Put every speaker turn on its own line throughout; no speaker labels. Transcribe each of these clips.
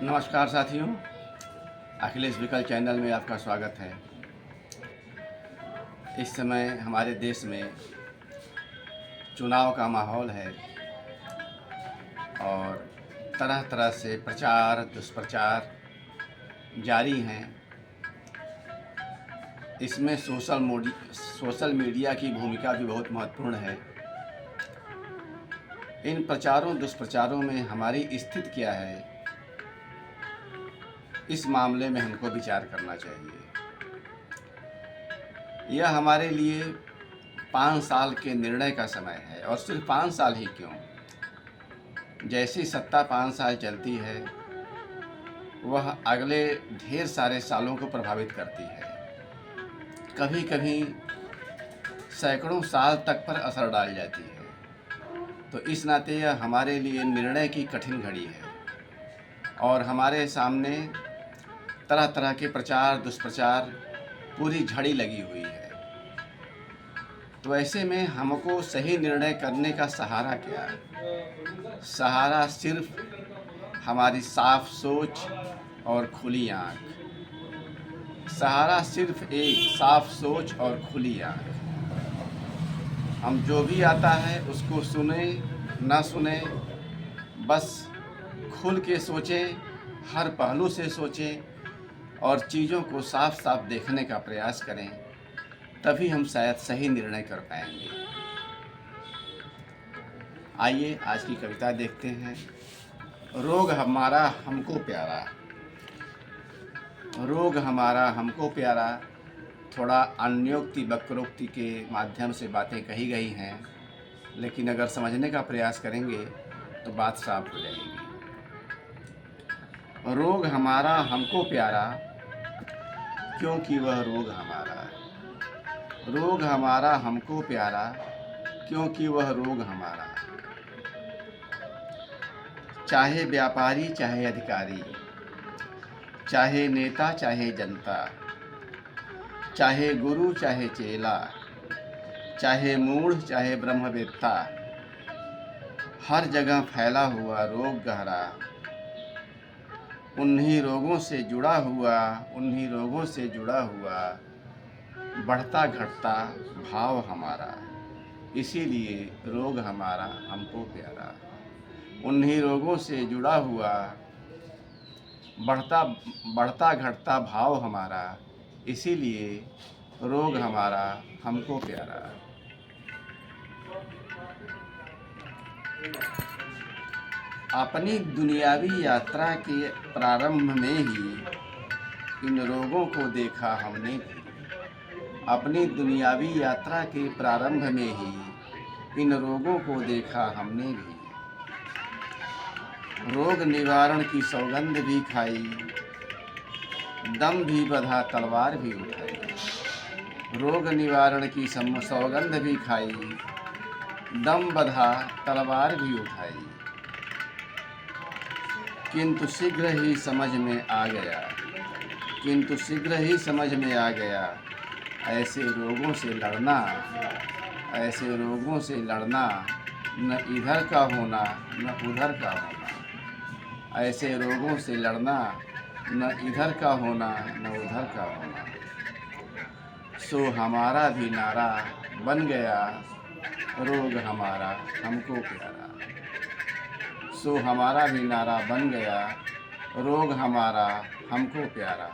नमस्कार साथियों, अखिलेश विकल चैनल में आपका स्वागत है। इस समय हमारे देश में चुनाव का माहौल है और तरह तरह से प्रचार दुष्प्रचार जारी हैं। इसमें सोशल मीडिया की भूमिका भी बहुत महत्वपूर्ण है। इन प्रचारों दुष्प्रचारों में हमारी स्थिति क्या है, इस मामले में हमको विचार करना चाहिए। यह हमारे लिए 5 साल के निर्णय का समय है, और सिर्फ 5 साल ही क्यों, जैसी सत्ता 5 साल चलती है वह अगले ढेर सारे सालों को प्रभावित करती है। कभी कभी सैकड़ों साल तक पर असर डाल जाती है। तो इस नाते यह हमारे लिए निर्णय की कठिन घड़ी है और हमारे सामने तरह तरह के प्रचार दुष्प्रचार पूरी झड़ी लगी हुई है। तो ऐसे में हमको सही निर्णय करने का सहारा क्या है? सहारा सिर्फ हमारी साफ सोच और खुली आँख। सहारा सिर्फ एक साफ सोच और खुली आँख। हम जो भी आता है उसको सुने ना सुने, बस खुल के सोचें, हर पहलू से सोचें और चीज़ों को साफ साफ देखने का प्रयास करें, तभी हम शायद सही निर्णय कर पाएंगे। आइए आज की कविता देखते हैं। रोग हमारा हमको प्यारा। रोग हमारा हमको प्यारा। थोड़ा अन्योक्ति वक्रोक्ति के माध्यम से बातें कही गई हैं, लेकिन अगर समझने का प्रयास करेंगे तो बात साफ हो जाएगी। रोग हमारा हमको प्यारा, क्योंकि वह रोग हमारा। रोग हमारा हमको प्यारा, क्योंकि वह रोग हमारा। चाहे व्यापारी चाहे अधिकारी, चाहे नेता चाहे जनता, चाहे गुरु चाहे चेला, चाहे मूढ़ चाहे ब्रह्मवेत्ता, हर जगह फैला हुआ रोग गहरा। उन्हीं रोगों से जुड़ा हुआ बढ़ता घटता भाव हमारा। इसीलिए रोग हमारा हमको प्यारा। उन्हीं रोगों से जुड़ा हुआ बढ़ता घटता भाव हमारा। इसीलिए रोग हमारा हमको प्यारा। अपनी दुनियावी यात्रा के प्रारंभ में ही इन रोगों को देखा हमने भी। अपनी दुनियावी यात्रा के प्रारंभ में ही इन रोगों को देखा हमने भी। रोग निवारण की सौगंध भी खाई, दम भी बंधा तलवार भी उठाई। रोग निवारण की सौगंध भी खाई, दम बंधा तलवार भी उठाई। किंतु शीघ्र ही समझ में आ गया, ऐसे रोगों से लड़ना न इधर का होना न उधर का होना। ऐसे रोगों से लड़ना न इधर का होना न उधर का होना। सो हमारा भी नारा बन गया, रोग हमारा हमको प्यारा। सो हमारा भी नारा बन गया, रोग हमारा हमको प्यारा।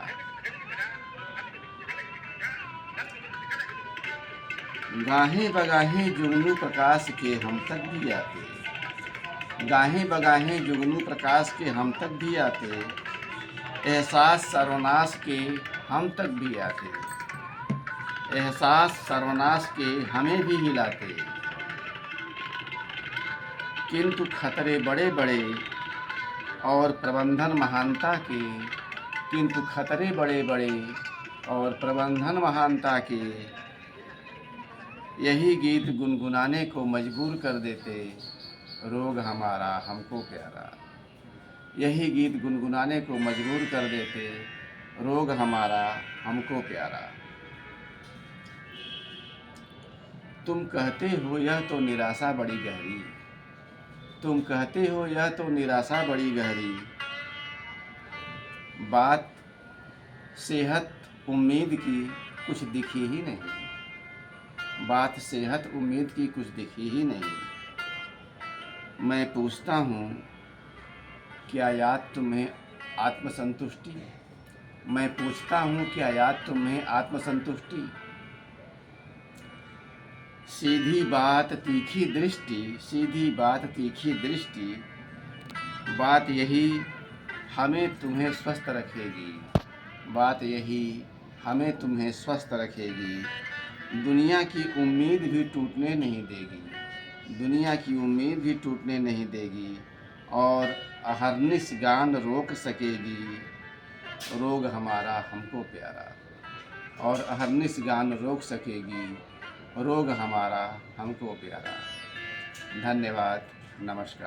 गाहें बगाहें जुगनू प्रकाश के हम तक भी आते। गाहें बगाहें जुगनू प्रकाश के हम तक भी आते। एहसास सर्वनाश के हम तक भी आते। एहसास सर्वनाश के हमें भी हिलाते। किंतु खतरे बड़े बड़े और प्रबंधन महानता के यही गीत गुनगुनाने को मजबूर कर देते। रोग हमारा हमको प्यारा। यही गीत गुनगुनाने को मजबूर कर देते। रोग हमारा हमको प्यारा। तुम कहते हो यह तो निराशा बड़ी गहरी। तुम कहते हो यह तो निराशा बड़ी गहरी। बात सेहत उम्मीद की कुछ दिखी ही नहीं। बात सेहत उम्मीद की कुछ दिखी ही नहीं। मैं पूछता हूँ क्या याद तुम्हें आत्मसंतुष्टि? मैं पूछता हूँ क्या याद तुम्हें आत्मसंतुष्टि? सीधी बात तीखी दृष्टि, सीधी बात तीखी दृष्टि, बात यही हमें तुम्हें स्वस्थ रखेगी। बात यही हमें तुम्हें स्वस्थ रखेगी। दुनिया की उम्मीद भी टूटने नहीं देगी। दुनिया की उम्मीद भी टूटने नहीं देगी। और अहर्निश गान रोक सकेगी रोग हमारा हमको प्यारा। और अहर्निश गान रोक सकेगी रोग हमारा हमको प्यारा। धन्यवाद। नमस्कार।